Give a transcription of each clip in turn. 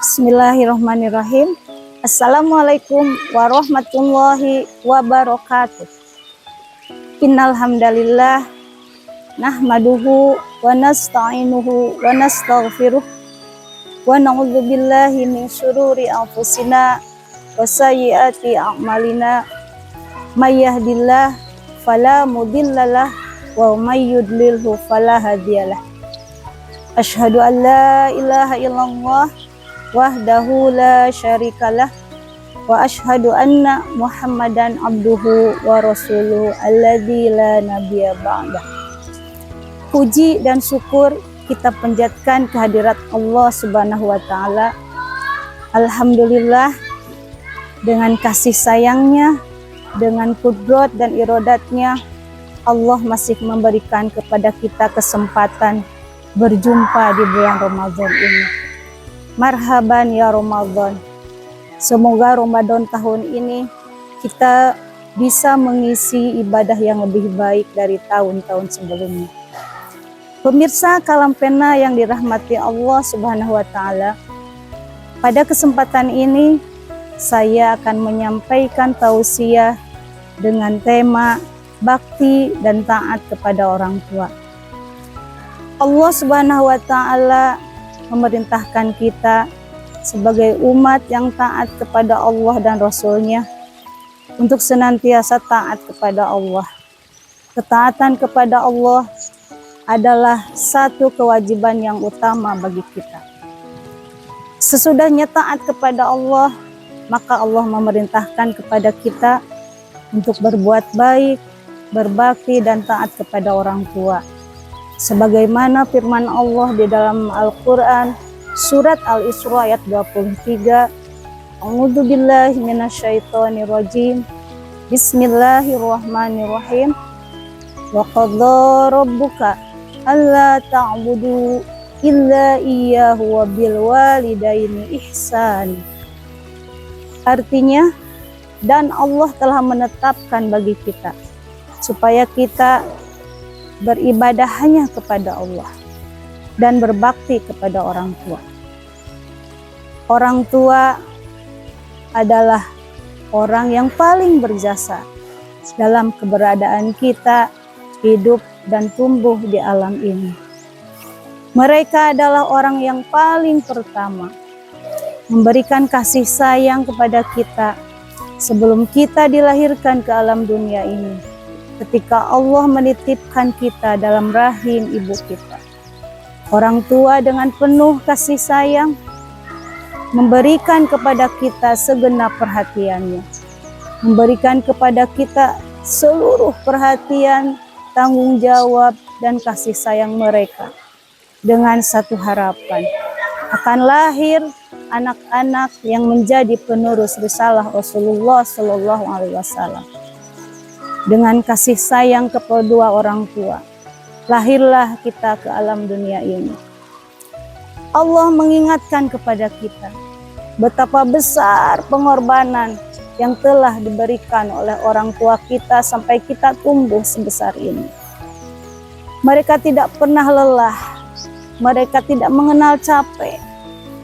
Bismillahirrahmanirrahim. Assalamualaikum warahmatullahi wabarakatuh. Innal hamdalillah nahmaduhu wa nasta'inuhu wa nastaghfiruh wa na'udzu billahi min syururi anfusina wa sayyiati a'malina. May yahdihillahu fala mudhillalah wa may yudlilhu fala hadiyalah. Asyhadu an la ilaha illallah wahdahu la syarikalah wa asyhadu anna Muhammadan abduhu wa rasuluhu alladzi la nabiyya ba'dah. Puji dan syukur kita panjatkan kehadirat Allah Subhanahu wa taala. Alhamdulillah, dengan kasih sayangnya, dengan kudrat dan iradatnya, Allah masih memberikan kepada kita kesempatan berjumpa di bulan Ramadan ini. Marhaban ya Ramadan. Semoga Ramadan tahun ini kita bisa mengisi ibadah yang lebih baik dari tahun-tahun sebelumnya. Pemirsa Kalam Pena yang dirahmati Allah Subhanahu wa taala, pada kesempatan ini saya akan menyampaikan tausiah dengan tema bakti dan taat kepada orang tua. Allah Subhanahu wa taala memerintahkan kita sebagai umat yang taat kepada Allah dan Rasul-Nya untuk senantiasa taat kepada Allah. Ketaatan kepada Allah adalah satu kewajiban yang utama bagi kita. Sesudahnya taat kepada Allah, maka Allah memerintahkan kepada kita untuk berbuat baik, berbakti dan taat kepada orang tua. Sebagaimana firman Allah di dalam Al-Quran, surat Al-Isra ayat 23, A'udzu billahi minasyaitonir rajim. Bismillahirrahmanirrahim. Wa qadha rabbuka alla ta'budu illa iyyahu wa bil walidaini ihsan. Artinya, dan Allah telah menetapkan bagi kita supaya kita beribadah hanya kepada Allah dan berbakti kepada orang tua. Orang tua adalah orang yang paling berjasa dalam keberadaan kita hidup dan tumbuh di alam ini. Mereka adalah orang yang paling pertama memberikan kasih sayang kepada kita sebelum kita dilahirkan ke alam dunia ini. Ketika Allah menitipkan kita dalam rahim ibu kita, orang tua dengan penuh kasih sayang memberikan kepada kita segenap perhatiannya, memberikan kepada kita seluruh perhatian, tanggung jawab dan kasih sayang mereka dengan satu harapan, akan lahir anak-anak yang menjadi penerus risalah Rasulullah Shallallahu Alaihi Wasallam. Dengan kasih sayang kedua orang tua, lahirlah kita ke alam dunia ini. Allah mengingatkan kepada kita betapa besar pengorbanan yang telah diberikan oleh orang tua kita sampai kita tumbuh sebesar ini. Mereka tidak pernah lelah, mereka tidak mengenal capek,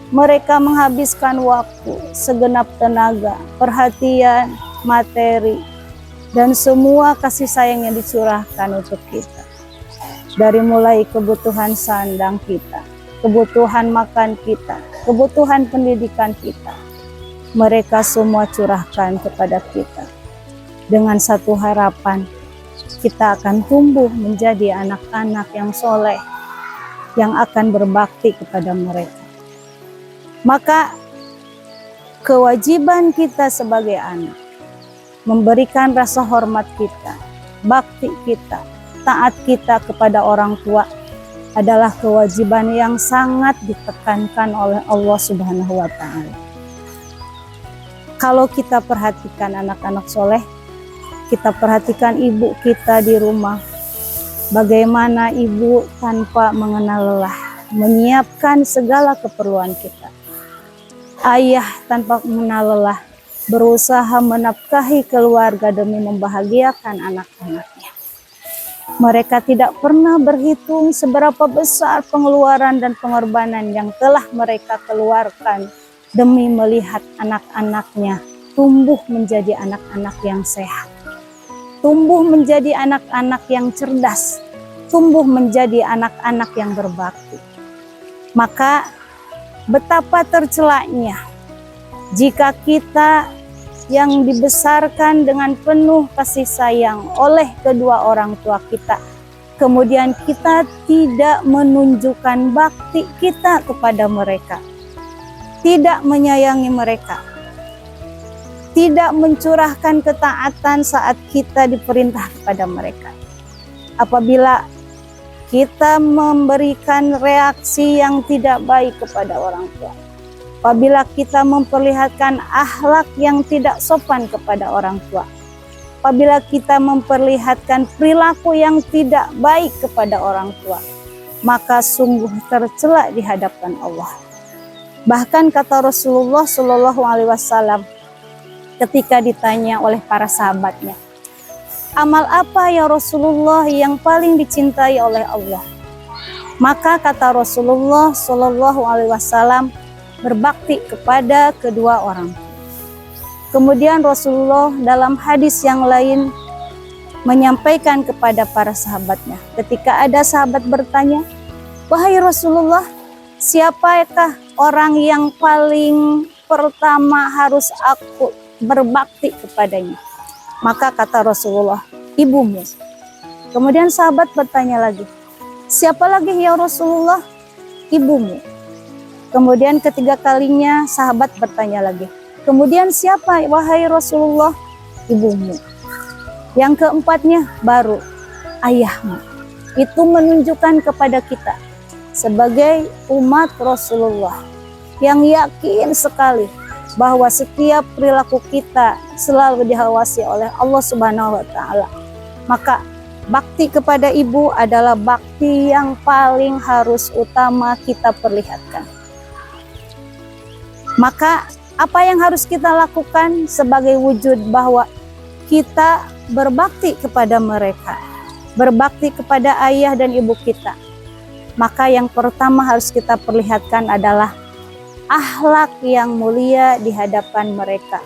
mereka menghabiskan waktu, segenap tenaga, perhatian, materi, dan semua kasih sayang yang dicurahkan untuk kita. Dari mulai kebutuhan sandang kita, kebutuhan makan kita, kebutuhan pendidikan kita, mereka semua curahkan kepada kita. Dengan satu harapan, kita akan tumbuh menjadi anak-anak yang soleh, yang akan berbakti kepada mereka. Maka kewajiban kita sebagai anak memberikan rasa hormat kita, bakti kita, taat kita kepada orang tua adalah kewajiban yang sangat ditekankan oleh Allah Subhanahu wa taala. Kalau kita perhatikan anak-anak soleh, kita perhatikan ibu kita di rumah, bagaimana ibu tanpa mengenal lelah menyiapkan segala keperluan kita. Ayah tanpa mengenal lelah berusaha menafkahi keluarga demi membahagiakan anak-anaknya. Mereka tidak pernah berhitung seberapa besar pengeluaran dan pengorbanan yang telah mereka keluarkan demi melihat anak-anaknya tumbuh menjadi anak-anak yang sehat, tumbuh menjadi anak-anak yang cerdas, tumbuh menjadi anak-anak yang berbakti. Maka betapa tercelaknya jika kita yang dibesarkan dengan penuh kasih sayang oleh kedua orang tua kita, kemudian kita tidak menunjukkan bakti kita kepada mereka, tidak menyayangi mereka, tidak mencurahkan ketaatan saat kita diperintah kepada mereka. Apabila kita memberikan reaksi yang tidak baik kepada orang tua, apabila kita memperlihatkan akhlak yang tidak sopan kepada orang tua, apabila kita memperlihatkan perilaku yang tidak baik kepada orang tua, maka sungguh tercela di hadapan Allah. Bahkan kata Rasulullah Shallallahu Alaihi Wasallam ketika ditanya oleh para sahabatnya, amal apa ya Rasulullah yang paling dicintai oleh Allah? Maka kata Rasulullah Shallallahu Alaihi Wasallam, berbakti kepada kedua orang tua. Kemudian Rasulullah dalam hadis yang lain menyampaikan kepada para sahabatnya, ketika ada sahabat bertanya, wahai Rasulullah, siapakah orang yang paling pertama harus aku berbakti kepadanya? Maka kata Rasulullah, ibumu. Kemudian sahabat bertanya lagi, siapa lagi ya Rasulullah? Ibumu. Kemudian ketiga kalinya sahabat bertanya lagi, kemudian siapa wahai Rasulullah? Ibumu. Yang keempatnya baru ayahmu. Itu menunjukkan kepada kita sebagai umat Rasulullah yang yakin sekali bahwa setiap perilaku kita selalu diawasi oleh Allah Subhanahu wa Ta'ala. Maka bakti kepada ibu adalah bakti yang paling harus utama kita perlihatkan. Maka apa yang harus kita lakukan sebagai wujud bahwa kita berbakti kepada mereka, berbakti kepada ayah dan ibu kita? Maka yang pertama harus kita perlihatkan adalah akhlak yang mulia di hadapan mereka.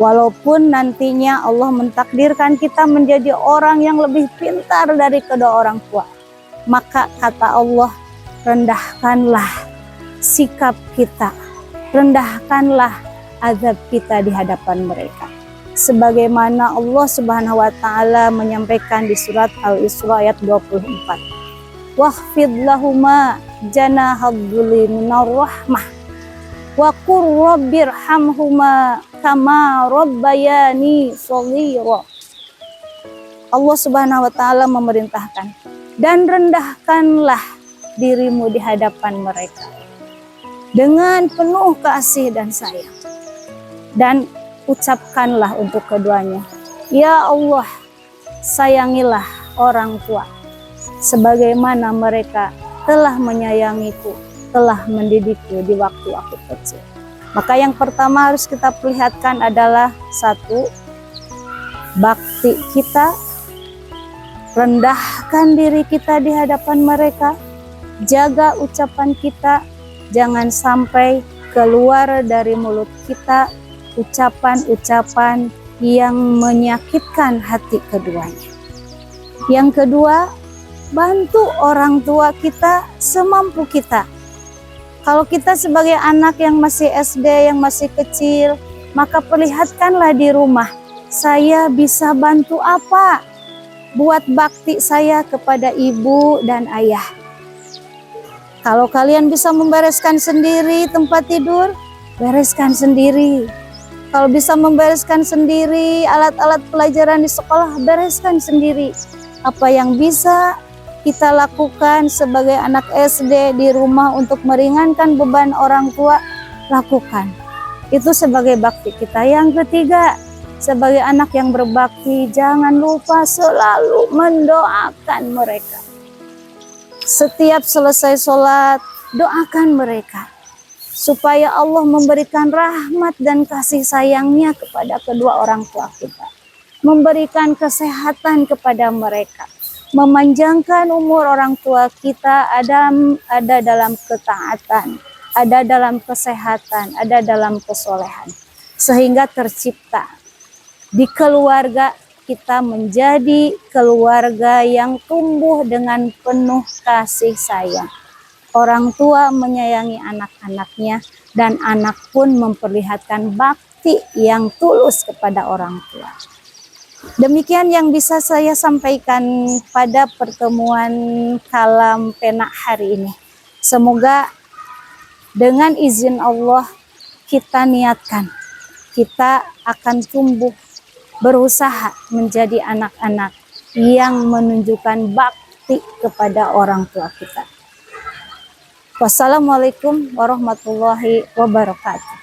Walaupun nantinya Allah mentakdirkan kita menjadi orang yang lebih pintar dari kedua orang tua, maka kata Allah, rendahkanlah sikap kita, rendahkanlah azab kita di hadapan mereka. Sebagaimana Allah Subhanahu wa Ta'ala menyampaikan di surat Al-Isra ayat 24. Wakhfid lahuma janahadzulli minar rahmah wa qur rabbirhamhuma kama rabbayani shaghira. Allah Subhanahu wa Ta'ala memerintahkan, dan rendahkanlah dirimu di hadapan mereka dengan penuh kasih dan sayang, dan ucapkanlah untuk keduanya, ya Allah, sayangilah orang tua sebagaimana mereka telah menyayangiku, telah mendidikku di waktu aku kecil. Maka yang pertama harus kita perlihatkan adalah satu, bakti kita, rendahkan diri kita di hadapan mereka, jaga ucapan kita, jangan sampai keluar dari mulut kita ucapan-ucapan yang menyakitkan hati keduanya. Yang kedua, bantu orang tua kita semampu kita. Kalau kita sebagai anak yang masih SD, yang masih kecil, maka perlihatkanlah di rumah, saya bisa bantu apa buat bakti saya kepada ibu dan ayah. Kalau kalian bisa membereskan sendiri tempat tidur, bereskan sendiri. Kalau bisa membereskan sendiri alat-alat pelajaran di sekolah, bereskan sendiri. Apa yang bisa kita lakukan sebagai anak SD di rumah untuk meringankan beban orang tua, lakukan. Itu sebagai bakti kita. Yang ketiga, sebagai anak yang berbakti, jangan lupa selalu mendoakan mereka. Setiap selesai sholat, doakan mereka supaya Allah memberikan rahmat dan kasih sayangnya kepada kedua orang tua kita, memberikan kesehatan kepada mereka, memanjangkan umur orang tua kita ada dalam ketaatan, ada dalam kesehatan, ada dalam kesolehan. Sehingga tercipta di keluarga kita menjadi keluarga yang tumbuh dengan penuh kasih sayang. Orang tua menyayangi anak-anaknya dan anak pun memperlihatkan bakti yang tulus kepada orang tua. Demikian yang bisa saya sampaikan pada pertemuan Kalam Pena hari ini. Semoga dengan izin Allah kita niatkan, kita akan tumbuh berusaha menjadi anak-anak yang menunjukkan bakti kepada orang tua kita. Wassalamualaikum warahmatullahi wabarakatuh.